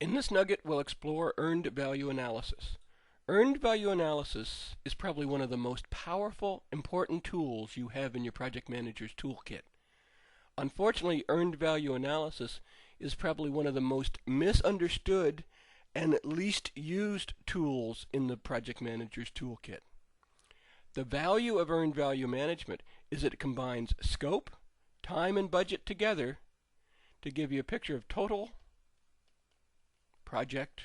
In this nugget, we'll explore earned value analysis. Earned value analysis is probably one of the most powerful, important tools you have in your project manager's toolkit. Unfortunately, earned value analysis is probably one of the most misunderstood and least used tools in the project manager's toolkit. The value of earned value management is that it combines scope, time, and budget together to give you a picture of total project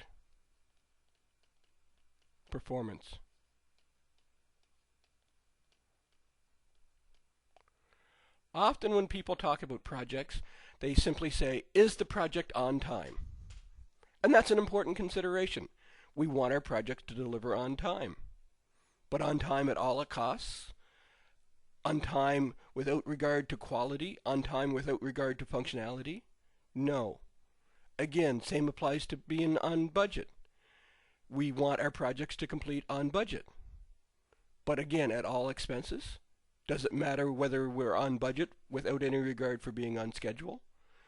performance. Often when people talk about projects, they simply say, is the project on time? And that's an important consideration. We want our project to deliver on time. But on time at all costs? On time without regard to quality? On time without regard to functionality? No. Again, same applies to being on budget. We want our projects to complete on budget. But again, at all expenses? Does it matter whether we're on budget without any regard for being on schedule?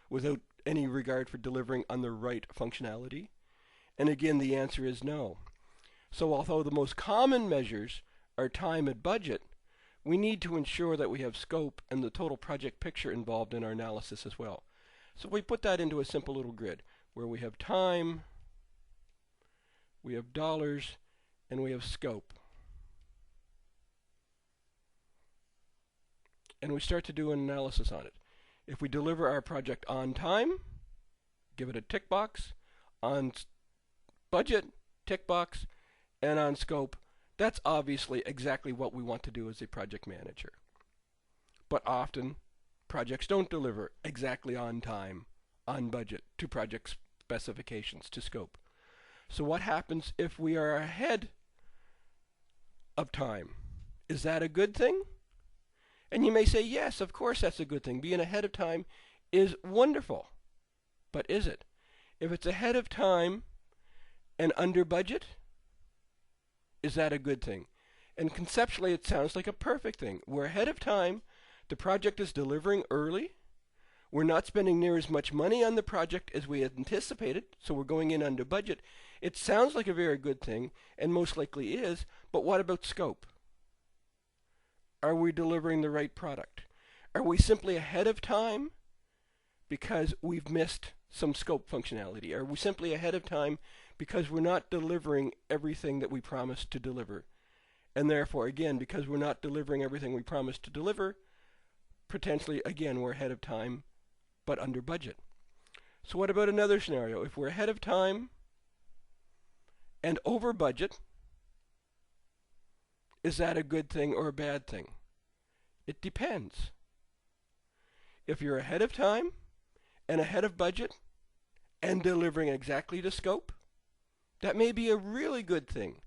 Without any regard for delivering on the right functionality? And again, the answer is no. So although the most common measures are time and budget, we need to ensure that we have scope and the total project picture involved in our analysis as well. So we put that into a simple little grid where we have time, we have dollars, and we have scope. And we start to do an analysis on it. If we deliver our project on time, give it a tick box. On budget, tick box. And on scope, that's obviously exactly what we want to do as a project manager. But often, projects don't deliver exactly on time, on budget, to project specifications, to scope. So what happens if we are ahead of time? Is that a good thing? And you may say, yes, of course that's a good thing. Being ahead of time is wonderful. But is it? If it's ahead of time and under budget, is that a good thing? And conceptually, it sounds like a perfect thing. We're ahead of time. The project is delivering early. We're not spending near as much money on the project as we had anticipated, so we're going in under budget. It sounds like a very good thing, and most likely is, but what about scope? Are we delivering the right product? Are we simply ahead of time because we've missed some scope functionality? Are we simply ahead of time because we're not delivering everything that we promised to deliver? And therefore, again, because we're not delivering everything we promised to deliver, potentially, again, we're ahead of time, but under budget. So what about another scenario? If we're ahead of time and over budget, is that a good thing or a bad thing? It depends. If you're ahead of time and ahead of budget and delivering exactly to scope, that may be a really good thing.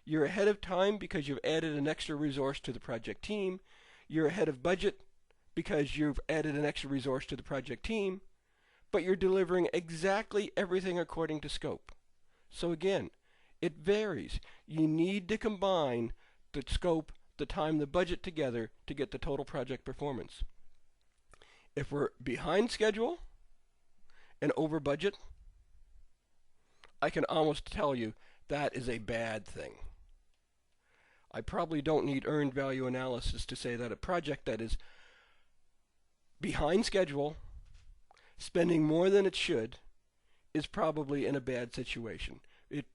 You're ahead of time because you've added an extra resource to the project team. You're ahead of budget because you've added an extra resource to the project team, but you're delivering exactly everything according to scope. So again, it varies. You need to combine the scope, the time, the budget together to get the total project performance. If we're behind schedule and over budget, I can almost tell you that is a bad thing. I probably don't need earned value analysis to say that a project that is behind schedule, spending more than it should, is probably in a bad situation.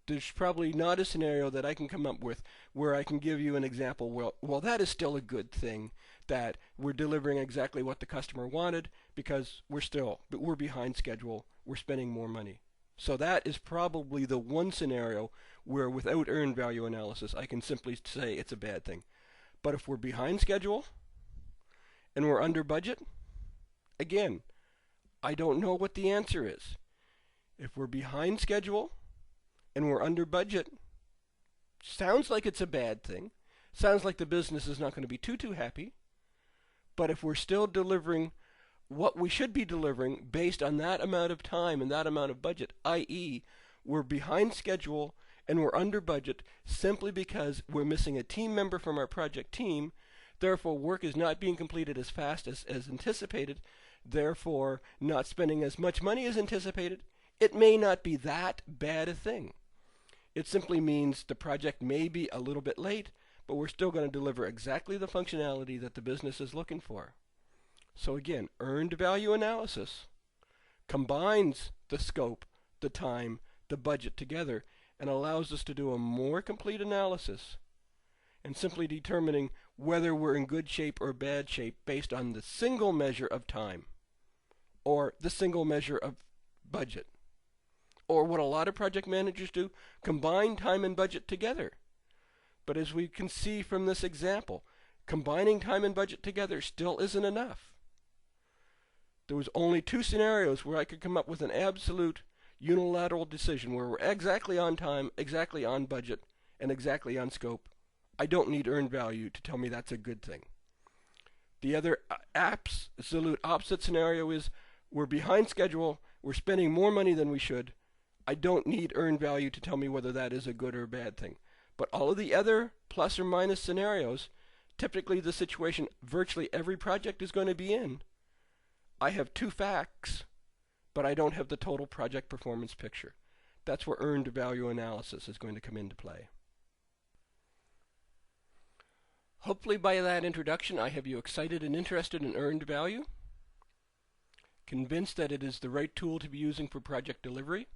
There's probably not a scenario that I can come up with where I can give you an example. Well, that is still a good thing that we're delivering exactly what the customer wanted because we're behind schedule, we're spending more money. So that is probably the one scenario where without earned value analysis, I can simply say it's a bad thing. But if we're behind schedule and we're under budget, again, I don't know what the answer is. If we're behind schedule and we're under budget, sounds like it's a bad thing. Sounds like the business is not going to be too happy. But if we're still delivering what we should be delivering based on that amount of time and that amount of budget, i.e., we're behind schedule and we're under budget simply because we're missing a team member from our project team, therefore work is not being completed as fast as anticipated, therefore not spending as much money as anticipated, It may not be that bad a thing. It simply means the project may be a little bit late, but we're still going to deliver exactly the functionality that the business is looking for. So again, earned value analysis combines the scope, the time, the budget together and allows us to do a more complete analysis and simply determining whether we're in good shape or bad shape based on the single measure of time or the single measure of budget. Or what a lot of project managers do, combine time and budget together. But as we can see from this example, combining time and budget together still isn't enough. There was only 2 scenarios where I could come up with an absolute unilateral decision where we're exactly on time, exactly on budget, and exactly on scope. I don't need earned value to tell me that's a good thing. The other absolute opposite scenario is we're behind schedule, we're spending more money than we should. I don't need earned value to tell me whether that is a good or a bad thing. But all of the other plus or minus scenarios, typically the situation virtually every project is going to be in, I have 2 facts, but I don't have the total project performance picture. That's where earned value analysis is going to come into play. Hopefully by that introduction I have you excited and interested in earned value, convinced that it is the right tool to be using for project delivery.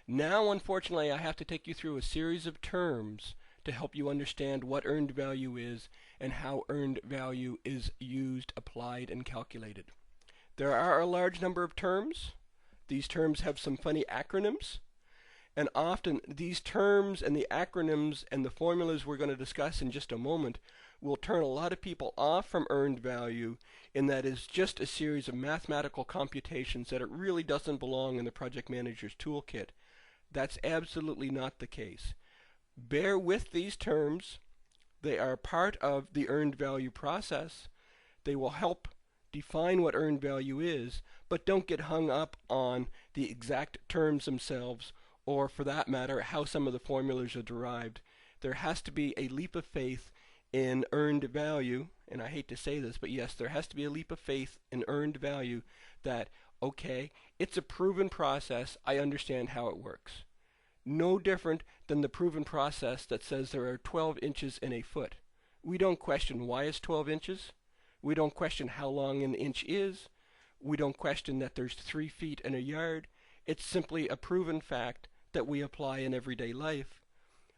Now unfortunately I have to take you through a series of terms to help you understand what earned value is and how earned value is used, applied, and calculated. There are a large number of terms. These terms have some funny acronyms, and often these terms and the acronyms and the formulas we're going to discuss in just a moment will turn a lot of people off from earned value in that it's just a series of mathematical computations that it really doesn't belong in the project manager's toolkit. That's absolutely not the case. Bear with these terms. They are part of the earned value process. They will help define what earned value is, but don't get hung up on the exact terms themselves or, for that matter, how some of the formulas are derived. There has to be a leap of faith in earned value, and I hate to say this, but yes, there has to be a leap of faith in earned value that, okay, it's a proven process, I understand how it works. No different than the proven process that says there are 12 inches in a foot. We don't question why it's 12 inches. We don't question how long an inch is. We don't question that there's 3 feet in a yard. It's simply a proven fact that we apply in everyday life.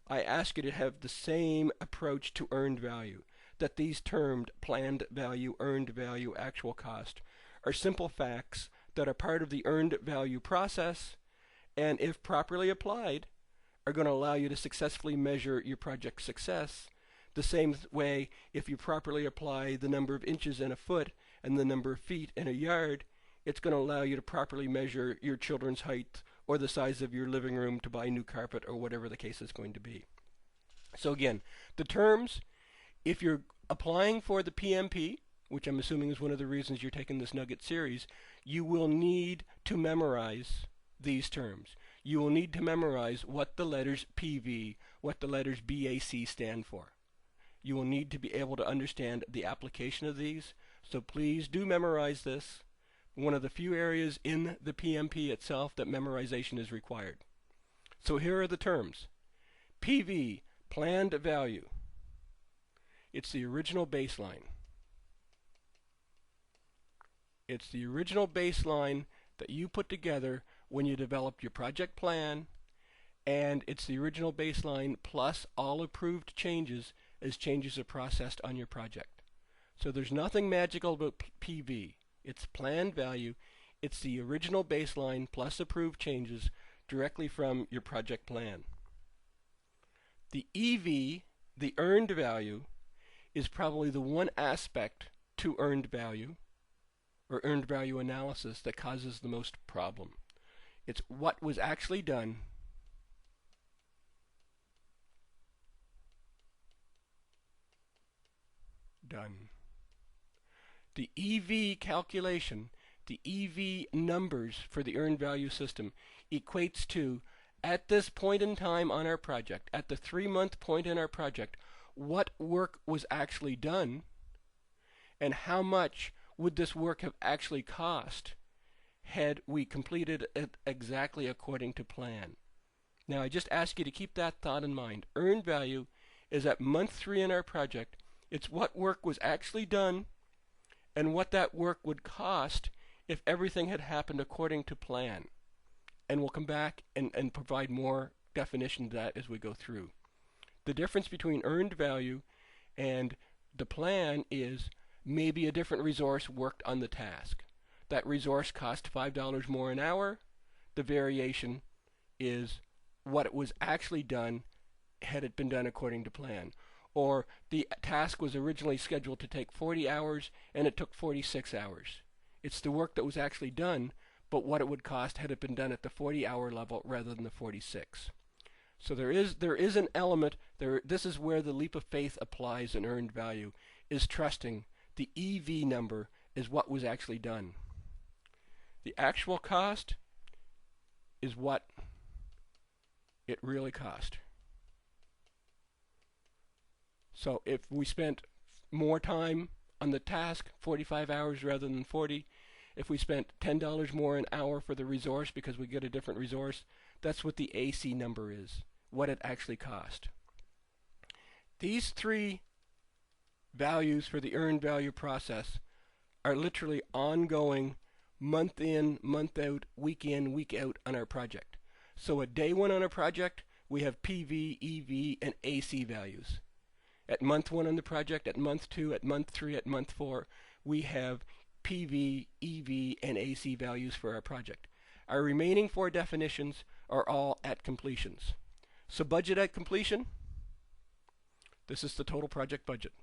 I ask you to have the same approach to earned value, that these termed planned value, earned value, actual cost are simple facts that are part of the earned value process, and if properly applied, are going to allow you to successfully measure your project success. The same way, if you properly apply the number of inches in a foot and the number of feet in a yard, it's going to allow you to properly measure your children's height or the size of your living room to buy new carpet or whatever the case is going to be. So again, the terms, if you're applying for the PMP, which I'm assuming is one of the reasons you're taking this Nugget series, you will need to memorize these terms. You will need to memorize what the letters PV, what the letters BAC stand for. You will need to be able to understand the application of these, so please do memorize this. One of the few areas in the PMP itself that memorization is required. So here are the terms. PV, planned value. It's the original baseline. It's the original baseline that you put together when you develop your project plan, and it's the original baseline plus all approved changes as changes are processed on your project. So there's nothing magical about PV. It's planned value. It's the original baseline plus approved changes directly from your project plan. The EV, the earned value, is probably the one aspect to earned value or earned value analysis that causes the most problem. It's what was actually done The EV calculation, the EV numbers for the earned value system equates to, at this point in time on our project, at the 3-month point in our project, what work was actually done and how much would this work have actually cost had we completed it exactly according to plan. Now I just ask you to keep that thought in mind. Earned value is at month 3 in our project. It's what work was actually done and what that work would cost if everything had happened according to plan. And we'll come back and provide more definition to that as we go through. The difference between earned value and the plan is maybe a different resource worked on the task. That resource cost $5 more an hour. The variation is what it was actually done had it been done according to plan. Or the task was originally scheduled to take 40 hours and it took 46 hours. It's the work that was actually done, but what it would cost had it been done at the 40-hour level rather than the 46. So there is an element there. This is where the leap of faith applies in earned value, is trusting the EV number is what was actually done. The actual cost is what it really cost. So if we spent more time on the task, 45 hours rather than 40, if we spent $10 more an hour for the resource because we get a different resource, that's what the AC number is, what it actually cost. These three values for the earned value process are literally ongoing, month in, month out, week in, week out on our project. So at day 1 on our project, we have PV, EV, and AC values. At month 1 on the project, at month 2, at month 3, at month 4, we have PV, EV, and AC values for our project. Our remaining 4 definitions are all at completions. So budget at completion, this is the total project budget.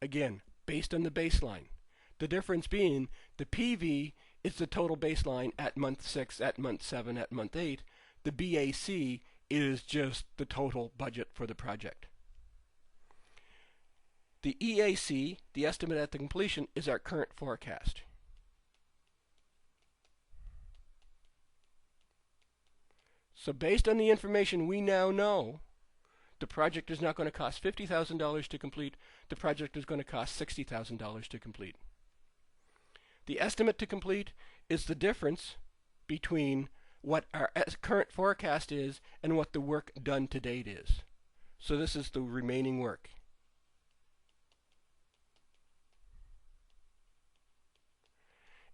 Again, based on the baseline. The difference being the PV is the total baseline at month 6, at month 7, at month 8. The BAC is just the total budget for the project. The EAC, the estimate at the completion, is our current forecast. So based on the information we now know, the project is not going to cost $50,000 to complete. The project is going to cost $60,000 to complete. The estimate to complete is the difference between what our current forecast is and what the work done to date is. So this is the remaining work.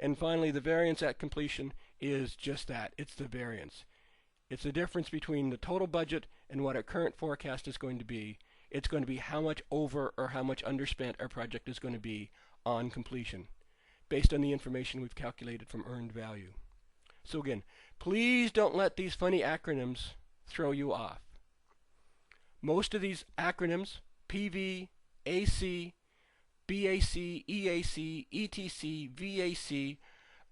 And finally, the variance at completion is just that. It's the variance. It's the difference between the total budget and what our current forecast is going to be. It's going to be how much over or how much underspent our project is going to be on completion, based on the information we've calculated from earned value. So again, please don't let these funny acronyms throw you off. Most of these acronyms, PV, AC, BAC, EAC, ETC, VAC,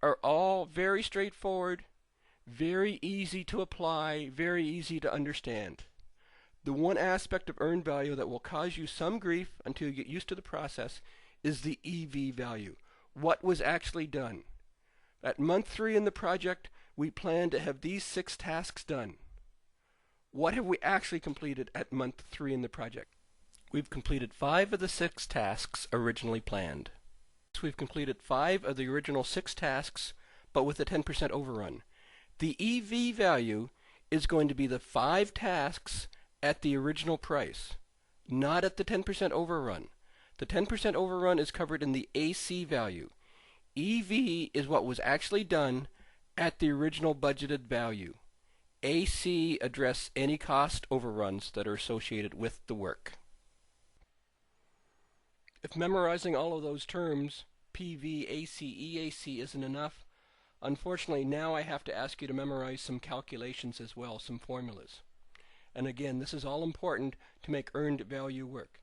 are all very straightforward, very easy to apply, very easy to understand. The one aspect of earned value that will cause you some grief until you get used to the process is the EV value. What was actually done? At month 3 in the project, we plan to have these 6 tasks done. What have we actually completed at month 3 in the project? We've completed 5 of the 6 tasks originally planned. So we've completed 5 of the original 6 tasks, but with a 10% overrun. The EV value is going to be the 5 tasks at the original price, not at the 10% overrun. The 10% overrun is covered in the AC value. EV is what was actually done at the original budgeted value. AC address any cost overruns that are associated with the work. If memorizing all of those terms, PV, AC, EAC, isn't enough, unfortunately now I have to ask you to memorize some calculations as well, some formulas. And again, this is all important to make earned value work.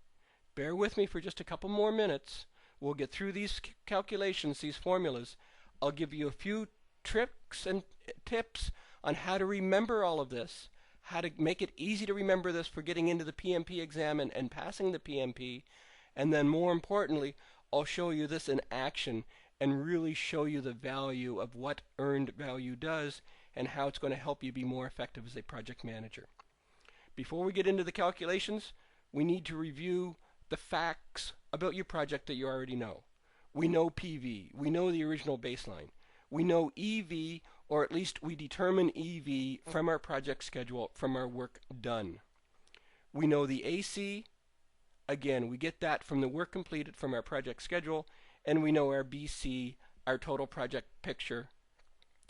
Bear with me for just a couple more minutes. We'll get through these calculations, these formulas. I'll give you a few tricks and tips on how to remember all of this, how to make it easy to remember this for getting into the PMP exam and passing the PMP. And then more importantly, I'll show you this in action and really show you the value of what earned value does and how it's going to help you be more effective as a project manager. Before we get into the calculations, we need to review the facts about your project that you already know. We know PV. We know the original baseline. We know EV, or at least we determine EV from our project schedule, from our work done. We know the AC. Again, we get that from the work completed from our project schedule, and we know our BC, our total project picture.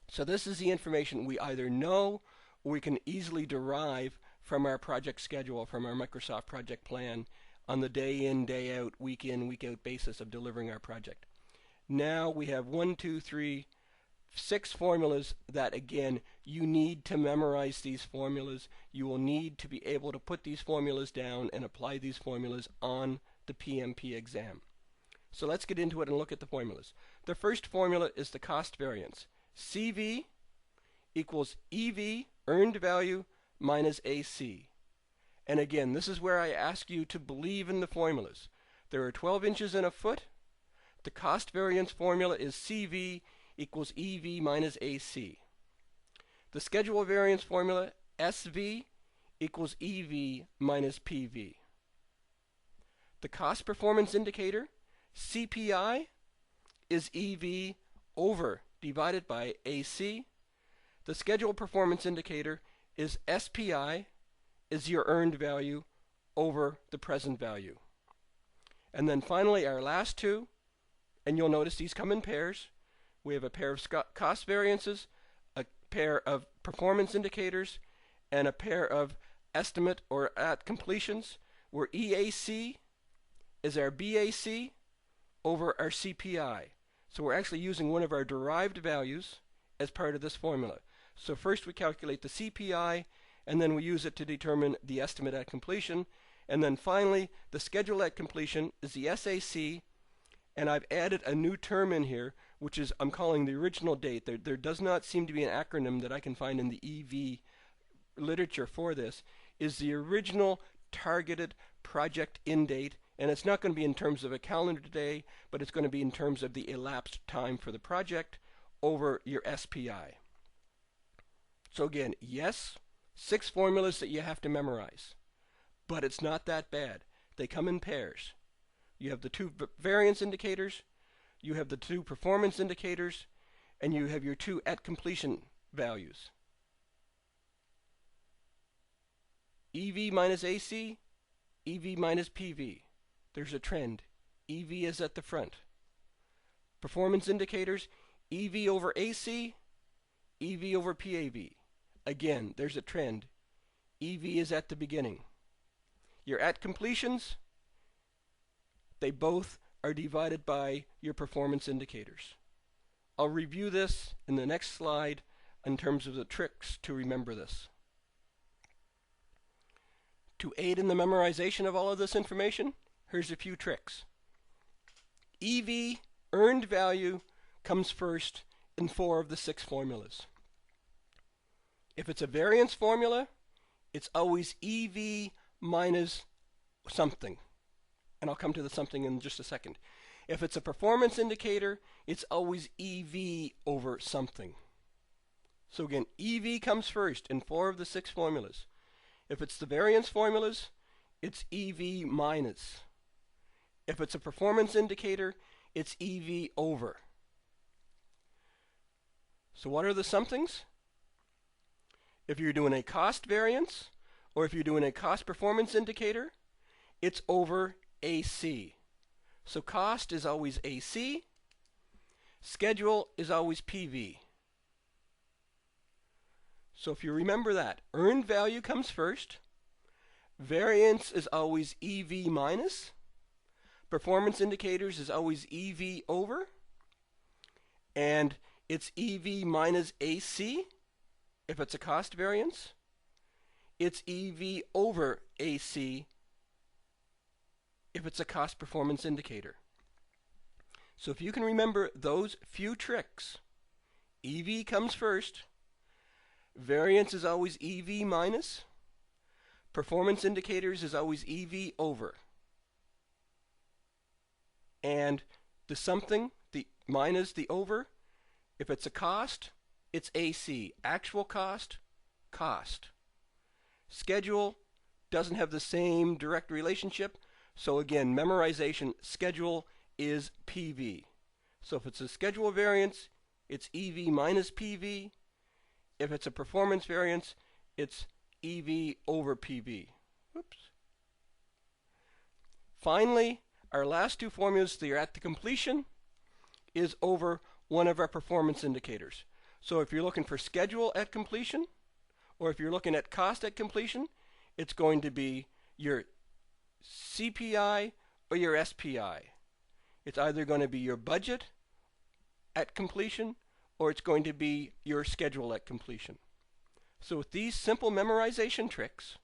So this is the information we either know or we can easily derive from our project schedule, from our Microsoft project plan on the day in, day out, week in, week out basis of delivering our project. Now we have 6 formulas that, again, you need to memorize these formulas. You will need to be able to put these formulas down and apply these formulas on the PMP exam. So let's get into it and look at the formulas. The first formula is the cost variance. CV equals EV, earned value, minus AC. And again, this is where I ask you to believe in the formulas. There are 12 inches in a foot. The cost variance formula is CV equals EV minus AC. The schedule variance formula, SV, equals EV minus PV. The cost performance indicator, CPI, is EV over divided by AC. The schedule performance indicator is SPI, is your earned value over the present value. And then finally our last two, and you'll notice these come in pairs. We have a pair of cost variances, a pair of performance indicators, and a pair of estimate or at completions, where EAC is our BAC over our CPI. So we're actually using one of our derived values as part of this formula. So first we calculate the CPI, and then we use it to determine the estimate at completion. And then finally, the schedule at completion is the SAC, and I've added a new term in here, which is I'm calling the original date. There does not seem to be an acronym that I can find in the EV literature for this, is the original targeted project end date, and it's not going to be in terms of a calendar day, but it's going to be in terms of the elapsed time for the project over your SPI. So again, yes, 6 formulas that you have to memorize, but it's not that bad. They come in pairs. You have the 2 variance indicators, you have the 2 performance indicators, and you have your 2 at completion values. EV minus AC, EV minus PV. There's a trend. EV is at the front. Performance indicators, EV over AC, EV over PAV. Again, there's a trend. EV is at the beginning. Your at completions, they both are divided by your performance indicators. I'll review this in the next slide in terms of the tricks to remember this. To aid in the memorization of all of this information, here's a few tricks. EV, earned value, comes first in 4 of the 6 formulas. If it's a variance formula, it's always EV minus something. And I'll come to the something in just a second. If it's a performance indicator, it's always EV over something. So again, EV comes first in 4 of the 6 formulas. If it's the variance formulas, it's EV minus. If it's a performance indicator, it's EV over. So what are the somethings? If you're doing a cost variance, or if you're doing a cost performance indicator, it's over AC. So cost is always AC, schedule is always PV. So if you remember that, earned value comes first, variance is always EV minus, performance indicators is always EV over, and it's EV minus AC if it's a cost variance. It's EV over AC if it's a cost performance indicator. So if you can remember those few tricks, EV comes first, variance is always EV minus, performance indicators is always EV over, and the something, the minus, the over, if it's a cost, it's AC. Actual cost, cost. Schedule doesn't have the same direct relationship, so again, memorization, schedule is PV. So if it's a schedule variance, it's EV minus PV. If it's a performance variance, it's EV over PV. Whoops. Finally, our last two formulas that are at the completion is over one of our performance indicators. So if you're looking for schedule at completion, or if you're looking at cost at completion, it's going to be your CPI or your SPI. It's either going to be your budget at completion, or it's going to be your schedule at completion. So with these simple memorization tricks,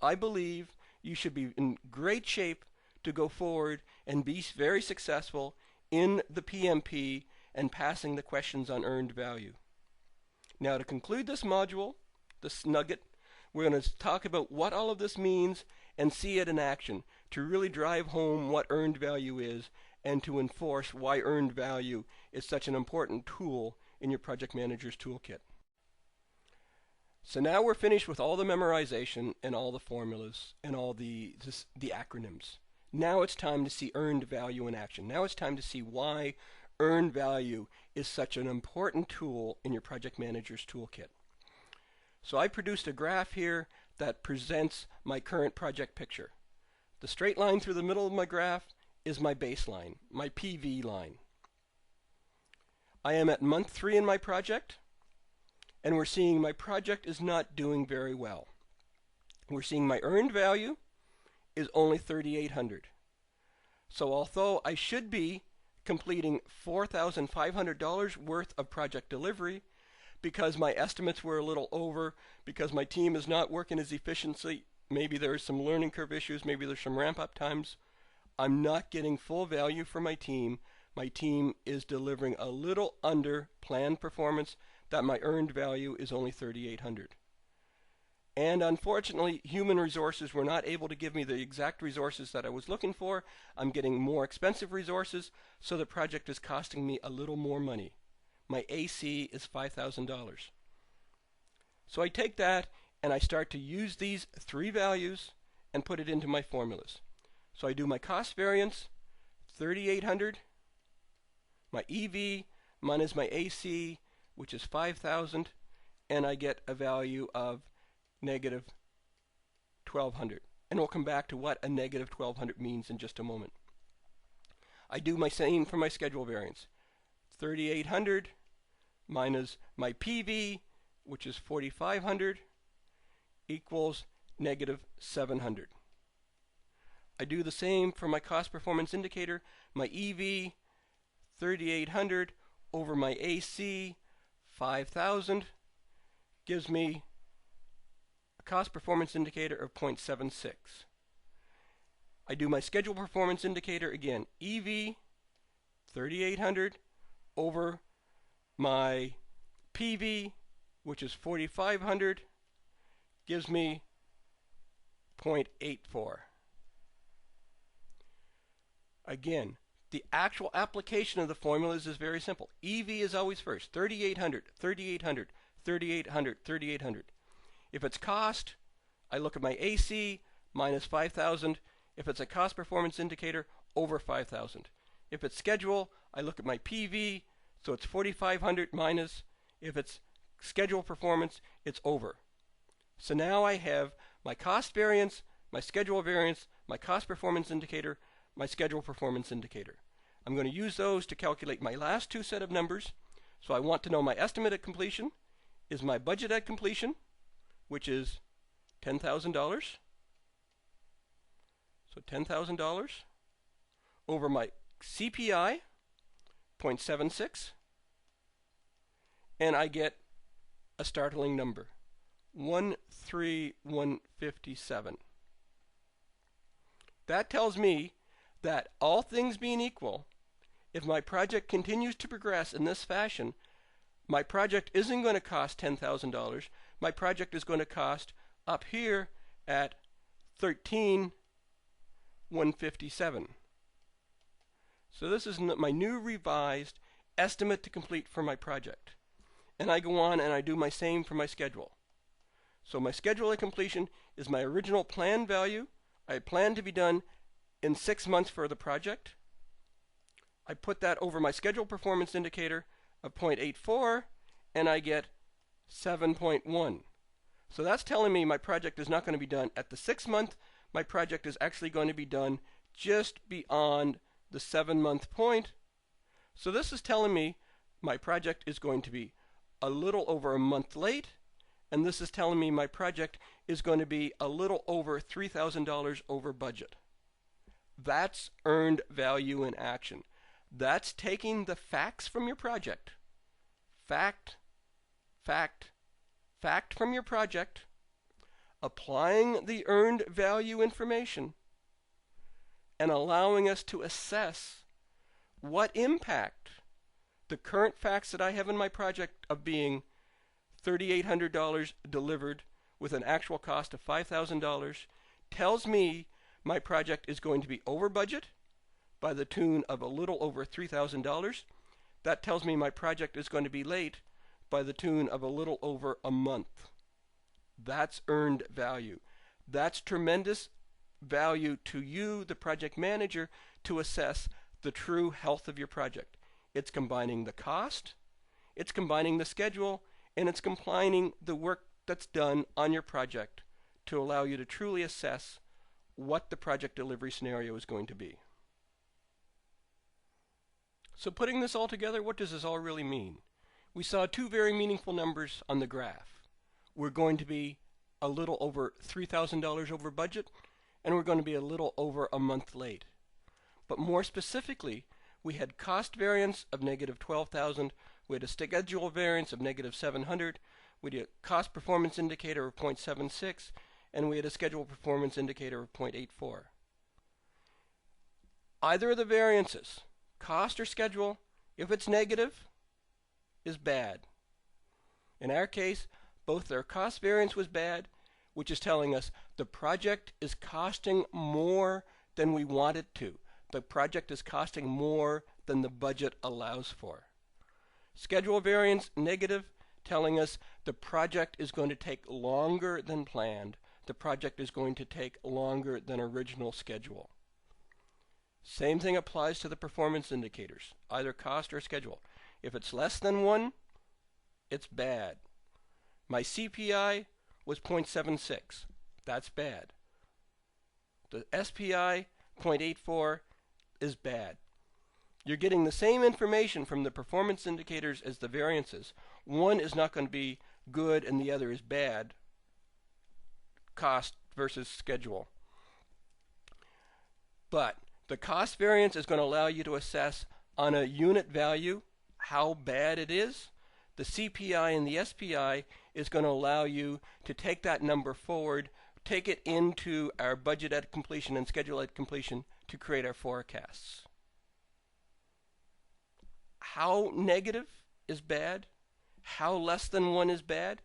I believe you should be in great shape to go forward and be very successful in the PMP and passing the questions on earned value. Now, to conclude this module, this nugget, we're going to talk about what all of this means and see it in action to really drive home what earned value is and to enforce why earned value is such an important tool in your project manager's toolkit. So now we're finished with all the memorization and all the formulas and all the acronyms. Now it's time to see earned value in action. Now it's time to see why earned value is such an important tool in your project manager's toolkit. So I produced a graph here that presents my current project picture. The straight line through the middle of my graph is my baseline, my PV line. I am at month 3 in my project, and we're seeing my project is not doing very well. We're seeing my earned value is only $3,800. So although I should be completing $4,500 worth of project delivery, because my estimates were a little over, because my team is not working as efficiently, maybe there's some learning curve issues, maybe there's some ramp up times, I'm not getting full value for my team. My team is delivering a little under planned performance, that my earned value is only $3,800. And unfortunately, human resources were not able to give me the exact resources that I was looking for. I'm getting more expensive resources, so the project is costing me a little more money. My AC is $5,000. So I take that and I start to use these 3 values and put it into my formulas. So I do my cost variance, 3,800, my EV minus my AC, which is 5,000, and I get a value of negative 1,200. And we'll come back to what a negative 1,200 means in just a moment. I do my same for my schedule variance. 3,800 minus my PV, which is 4,500, equals negative 700. I do the same for my cost performance indicator. My EV, 3,800 over my AC, 5,000, gives me a cost performance indicator of 0.76. I do my schedule performance indicator again. EV, 3,800 over my PV, which is 4,500, gives me 0.84. Again, the actual application of the formulas is very simple. EV is always first. 3,800, 3,800, 3,800, 3,800. If it's cost, I look at my AC minus 5,000. If it's a cost performance indicator, over 5,000. If it's schedule, I look at my PV, so it's 4,500 minus. If it's schedule performance, it's over. So now I have my cost variance, my schedule variance, my cost performance indicator, my schedule performance indicator. I'm going to use those to calculate my last 2 set of numbers. So I want to know my estimate at completion is my budget at completion, which is $10,000. So $10,000 over my CPI, 0.76, and I get a startling number, 13157. That tells me that all things being equal, if my project continues to progress in this fashion, my project isn't going to cost $10,000. My project is going to cost up here at $13,157. So this is my new revised estimate to complete for my project. And I go on and I do my same for my schedule. So my schedule at completion is my original planned value. I plan to be done in 6 months for the project. I put that over my schedule performance indicator of 0.84, and I get 7.1. So that's telling me my project is not going to be done at the 6-month. My project is actually going to be done just beyond the 7-month point. So this is telling me my project is going to be a little over a month late, and this is telling me my project is going to be a little over $3,000 over budget. That's earned value in action. That's taking the facts from your project. Fact, fact, fact from your project, applying the earned value information, and allowing us to assess what impact the current facts that I have in my project of being $3,800 delivered with an actual cost of $5,000 tells me my project is going to be over budget by the tune of a little over $3,000. That tells me my project is going to be late by the tune of a little over a month. That's earned value. That's tremendous value to you, the project manager, to assess the true health of your project. It's combining the cost, it's combining the schedule, and it's combining the work that's done on your project to allow you to truly assess what the project delivery scenario is going to be. So putting this all together, what does this all really mean? We saw two very meaningful numbers on the graph. We're going to be a little over $3,000 over budget, and we're going to be a little over a month late. But more specifically, we had cost variance of negative 12,000, we had a schedule variance of negative 700, we had a cost performance indicator of 0.76, and we had a schedule performance indicator of 0.84. Either of the variances, cost or schedule, if it's negative, is bad. In our case, both their cost variance was bad, which is telling us the project is costing more than we want it to. The project is costing more than the budget allows for. Schedule variance negative, telling us the project is going to take longer than planned. The project is going to take longer than original schedule. Same thing applies to the performance indicators, either cost or schedule. If it's less than 1, it's bad. My CPI was 0.76. That's bad. The SPI, 0.84, is bad. You're getting the same information from the performance indicators as the variances. One is not going to be good and the other is bad. Cost versus schedule. But the cost variance is going to allow you to assess on a unit value how bad it is. The CPI and the SPI is going to allow you to take that number forward, take it into our budget at completion and schedule at completion to create our forecasts. How negative is bad? How less than 1 is bad?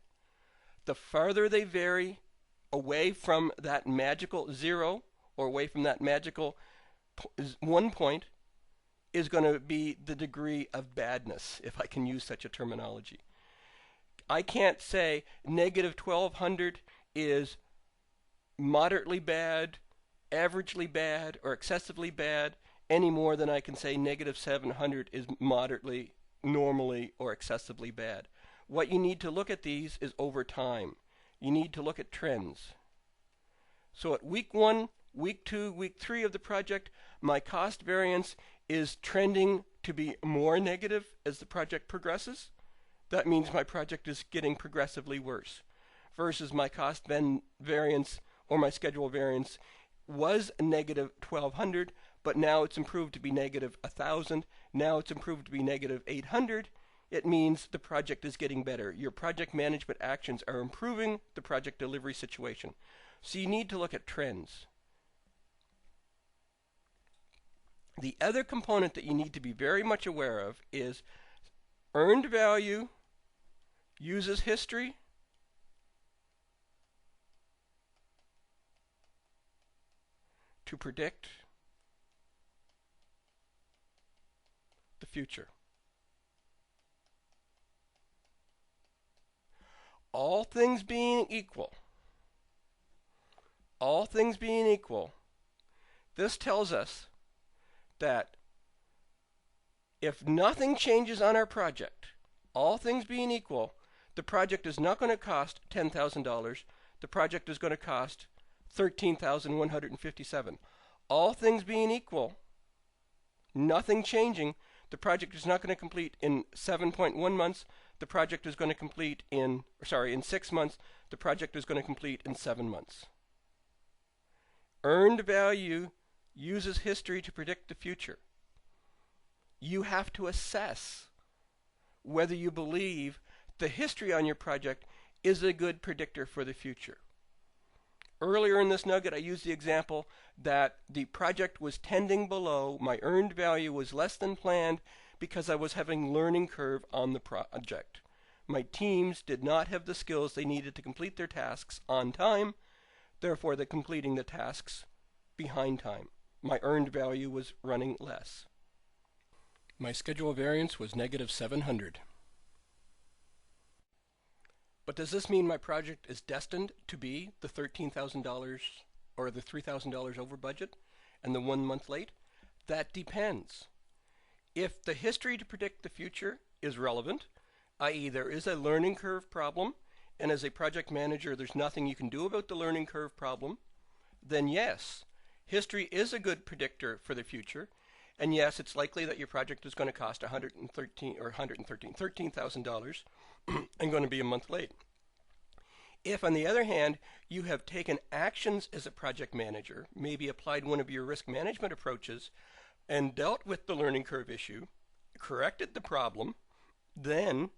The farther they vary away from that magical 0 or away from that magical 1 point is going to be the degree of badness, if I can use such a terminology. I can't say negative 1200 is moderately bad, averagely bad, or excessively bad any more than I can say negative 700 is moderately, normally, or excessively bad. What you need to look at these is over time. You need to look at trends. So at week 1, week 2, week 3 of the project, my cost variance is trending to be more negative as the project progresses. That means my project is getting progressively worse. Versus my cost variance or my schedule variance was negative 1200, but now it's improved to be negative 1000. Now it's improved to be negative 800. It means the project is getting better. Your project management actions are improving the project delivery situation. So you need to look at trends. The other component that you need to be very much aware of is earned value uses history to predict the future. All things being equal, this tells us that If nothing changes on our project, all things being equal, the project is not going to cost $10,000. The project is going to cost $13,157. All things being equal, nothing changing, the project is not going to complete in 7.1 months. The project is going to complete in 6 months. The project is going to complete in 7 months. Earned value uses history to predict the future. You have to assess whether you believe the history on your project is a good predictor for the future. Earlier in this nugget, I used the example that the project was tending below. My earned value was less than planned because I was having learning curve on the project. My teams did not have the skills they needed to complete their tasks on time. Therefore, they're completing the tasks behind time. My earned value was running less. My schedule variance was negative 700. But does this mean my project is destined to be the $13,000 or the $3,000 over budget and the 1 month late? That depends. If the history to predict the future is relevant, i.e. there is a learning curve problem, and as a project manager there's nothing you can do about the learning curve problem, then yes, history is a good predictor for the future, and yes, it's likely that your project is going to cost $13,000 and going to be a month late. If, on the other hand, you have taken actions as a project manager, maybe applied one of your risk management approaches, and dealt with the learning curve issue, corrected the problem, then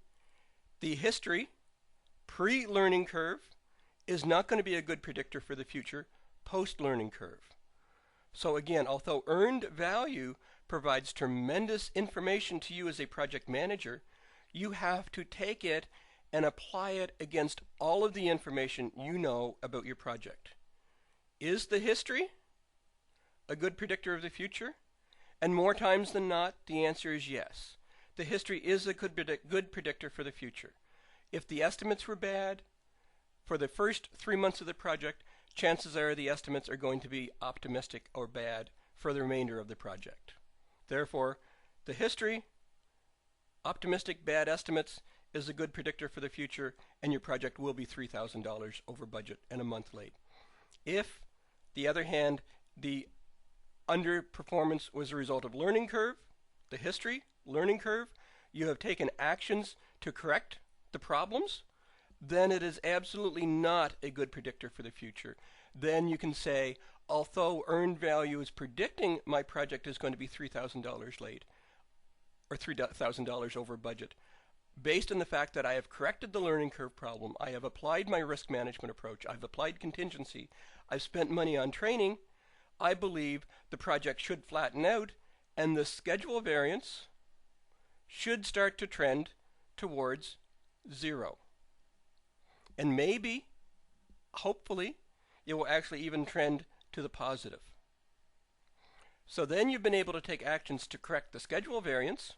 the history pre-learning curve is not going to be a good predictor for the future post-learning curve. So again, although earned value provides tremendous information to you as a project manager, you have to take it and apply it against all of the information you know about your project. Is the history a good predictor of the future? And more times than not, the answer is yes. The history is a good predictor for the future. If the estimates were bad for the first 3 months of the project, chances are the estimates are going to be optimistic or bad for the remainder of the project. Therefore, the history, optimistic bad estimates, is a good predictor for the future, and your project will be $3,000 over budget and a month late. If, the other hand, the underperformance was a result of learning curve, the history, learning curve, you have taken actions to correct the problems, then it is absolutely not a good predictor for the future. Then you can say, although earned value is predicting my project is going to be $3,000 late, or $3,000 over budget, based on the fact that I have corrected the learning curve problem, I have applied my risk management approach, I've applied contingency, I've spent money on training, I believe the project should flatten out and the schedule variance should start to trend towards 0. And maybe, hopefully, it will actually even trend to the positive. So then you've been able to take actions to correct the schedule variance.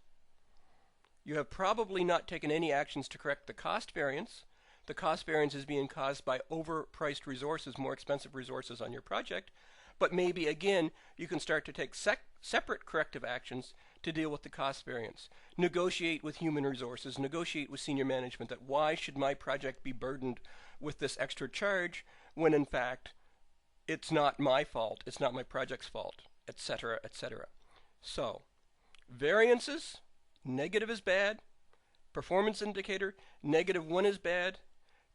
You have probably not taken any actions to correct the cost variance. The cost variance is being caused by overpriced resources, more expensive resources on your project. But maybe, again, you can start to take separate corrective actions to deal with the cost variance. Negotiate with human resources, negotiate with senior management that why should my project be burdened with this extra charge when in fact it's not my fault, it's not my project's fault, etc., etc. So, variances, negative is bad. Performance indicator, -1 is bad.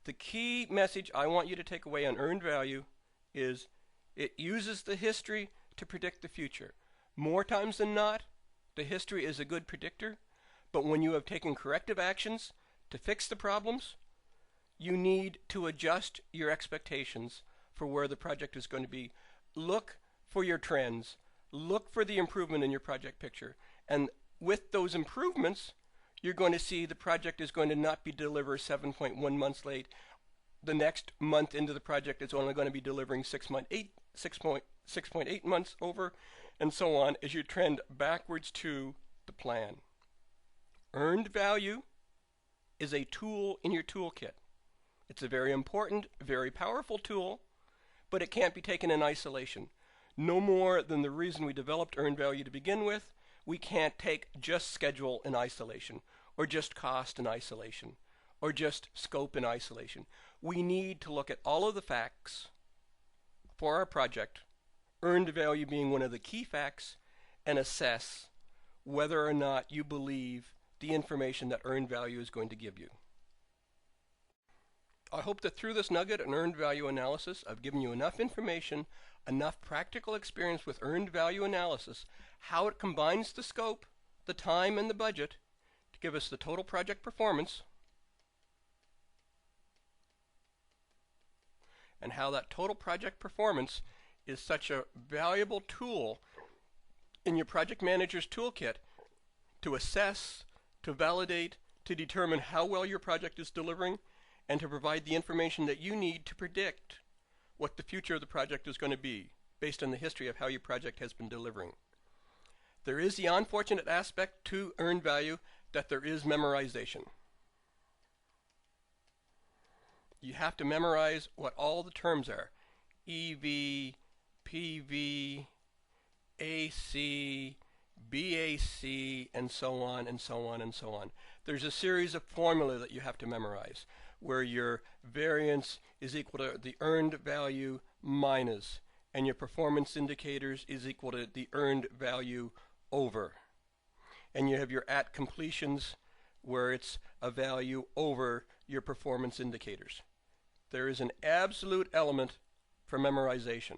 The key message I want you to take away on earned value is it uses the history to predict the future. More times than not, the history is a good predictor, but when you have taken corrective actions to fix the problems, you need to adjust your expectations for where the project is going to be. Look for your trends. Look for the improvement in your project picture. And with those improvements, you're going to see the project is going to not be delivered 7.1 months late. The next month into the project it's only going to be delivering 6.8 months over, and so on as you trend backwards to the plan. Earned value is a tool in your toolkit. It's a very important, very powerful tool, but it can't be taken in isolation. No more than the reason we developed earned value to begin with we can't take just schedule in isolation, or just cost in isolation, or just scope in isolation. We need to look at all of the facts for our project, earned value being one of the key facts, and assess whether or not you believe the information that earned value is going to give you. I hope that through this nugget and earned value analysis, I've given you enough information, enough practical experience with earned value analysis, how it combines the scope, the time, and the budget to give us the total project performance, and how that total project performance is such a valuable tool in your project manager's toolkit to assess, to validate, to determine how well your project is delivering, and to provide the information that you need to predict what the future of the project is going to be based on the history of how your project has been delivering. There is the unfortunate aspect to earned value that there is memorization. You have to memorize what all the terms are. EV, PV, AC, BAC, and so on and so on and so on. There's a series of formula that you have to memorize where your variance is equal to the earned value minus, and your performance indicators is equal to the earned value over. And you have your at completions where it's a value over your performance indicators. There is an absolute element for memorization.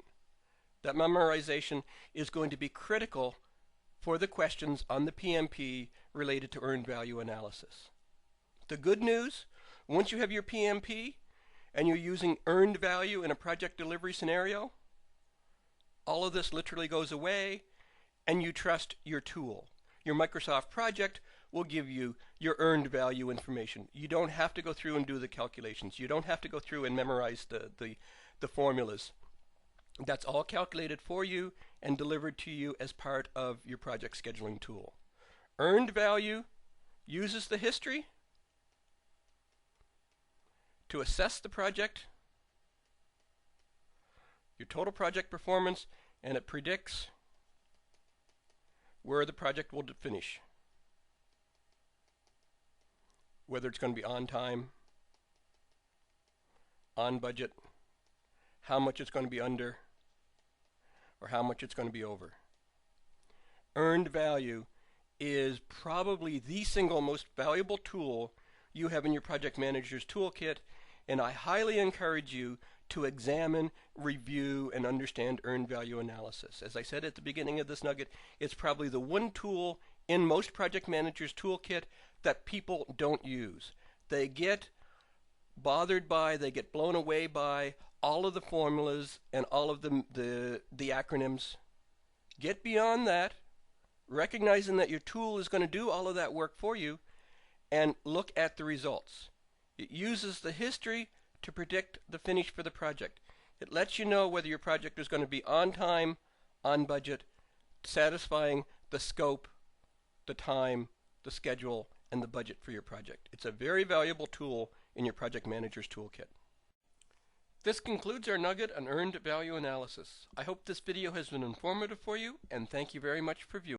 That memorization is going to be critical for the questions on the PMP related to earned value analysis. The good news, once you have your PMP and you're using earned value in a project delivery scenario, all of this literally goes away and you trust your tool. Your Microsoft project will give you your earned value information. You don't have to go through and do the calculations. You don't have to go through and memorize the formulas. That's all calculated for you and delivered to you as part of your project scheduling tool. Earned value uses the history to assess the project, your total project performance, and it predicts where the project will finish. Whether it's going to be on time, on budget, how much it's going to be under, or how much it's going to be over. Earned value is probably the single most valuable tool you have in your project manager's toolkit, and I highly encourage you to examine, review, and understand earned value analysis. As I said at the beginning of this nugget, it's probably the one tool in most project managers' toolkit that people don't use. They get bothered by, they get blown away by all of the formulas and all of the acronyms. Get beyond that, recognizing that your tool is going to do all of that work for you, and look at the results. It uses the history to predict the finish for the project. It lets you know whether your project is going to be on time, on budget, satisfying the scope, the time, the schedule, and the budget for your project. It's a very valuable tool in your project manager's toolkit. This concludes our nugget on earned value analysis. I hope this video has been informative for you, and thank you very much for viewing.